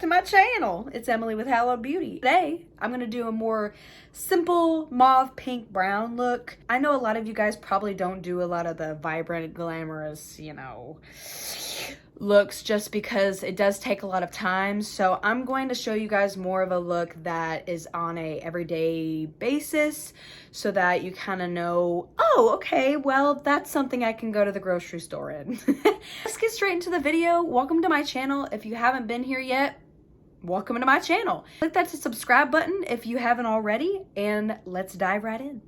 to my channel. It's Emily with Hello Beauty. Today, I'm gonna do a more simple mauve pink brown look. I know a lot of you guys probably don't do a lot of the vibrant, glamorous, you know, looks just because it does take a lot of time. So I'm going to show you guys more of a look that is on a everyday basis so that you kind of know, oh, okay, well, that's something I can go to the grocery store in. Let's get straight into the video. Welcome to my channel. If you haven't been here yet, welcome to my channel. Click that subscribe button if you haven't already, and let's dive right in.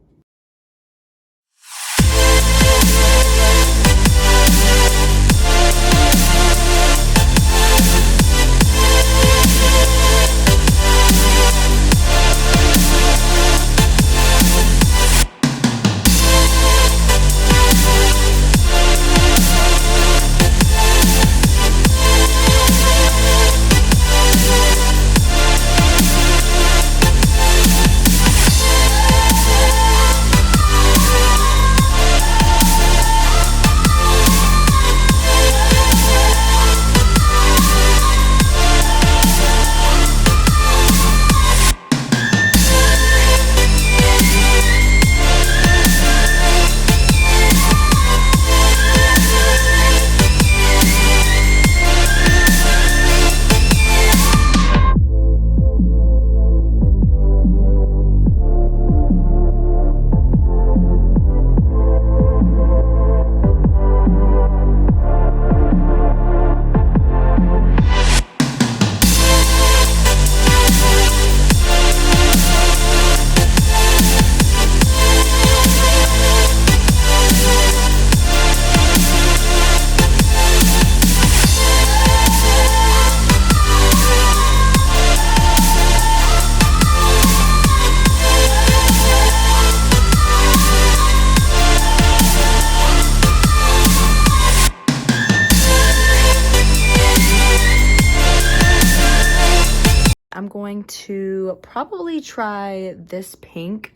I'm going to probably try this pink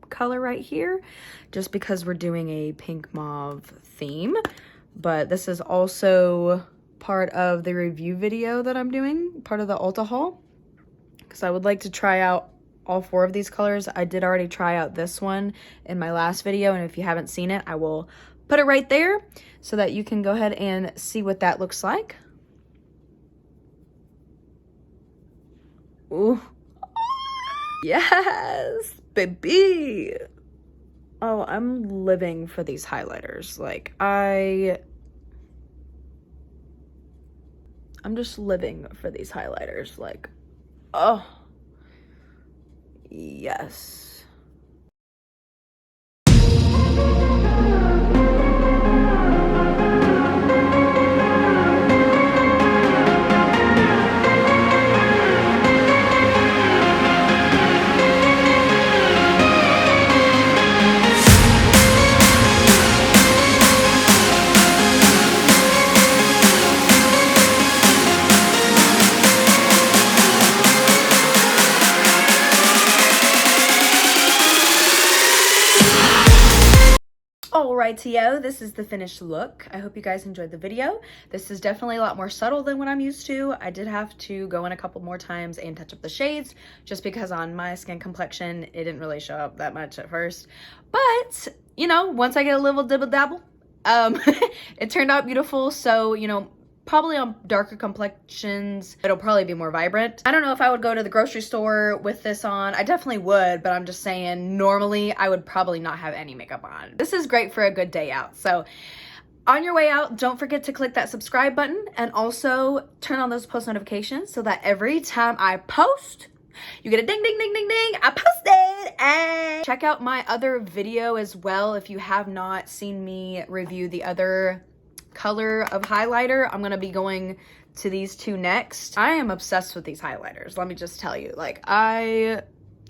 color right here just because we're doing a pink mauve theme, but this is also part of the review video that I'm doing, part of the Ulta haul, because I would like to try out all 4 of these colors. I did already try out this one in my last video, and if you haven't seen it, I will put it right there so that you can go ahead and see what that looks like. Ooh. Yes, baby. Oh, I'm living for these highlighters. Like, I'm just living for these highlighters. Like, oh, yes. Alrighty-o, this is the finished look. I hope you guys enjoyed the video. This is definitely a lot more subtle than what I'm used to. I did have to go in a couple more times and touch up the shades just because on my skin complexion, it didn't really show up that much at first. But, you know, once I get a little dibble-dabble, it turned out beautiful. So, you know, probably on darker complexions, it'll probably be more vibrant. I don't know if I would go to the grocery store with this on. I definitely would, but I'm just saying normally I would probably not have any makeup on. This is great for a good day out. So on your way out, don't forget to click that subscribe button and also turn on those post notifications so that every time I post, you get a ding, ding, ding, ding, ding, I posted. And check out my other video as well if you have not seen me review the other color of highlighter. I'm gonna be going to these 2 next. I am obsessed with these highlighters, let me just tell you. Like, I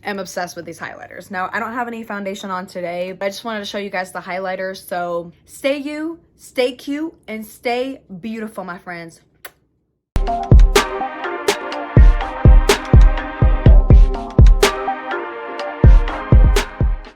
am obsessed with these highlighters. Now, I don't have any foundation on today, but I just wanted to show you guys the highlighters. So stay you, stay cute, and stay beautiful, my friends.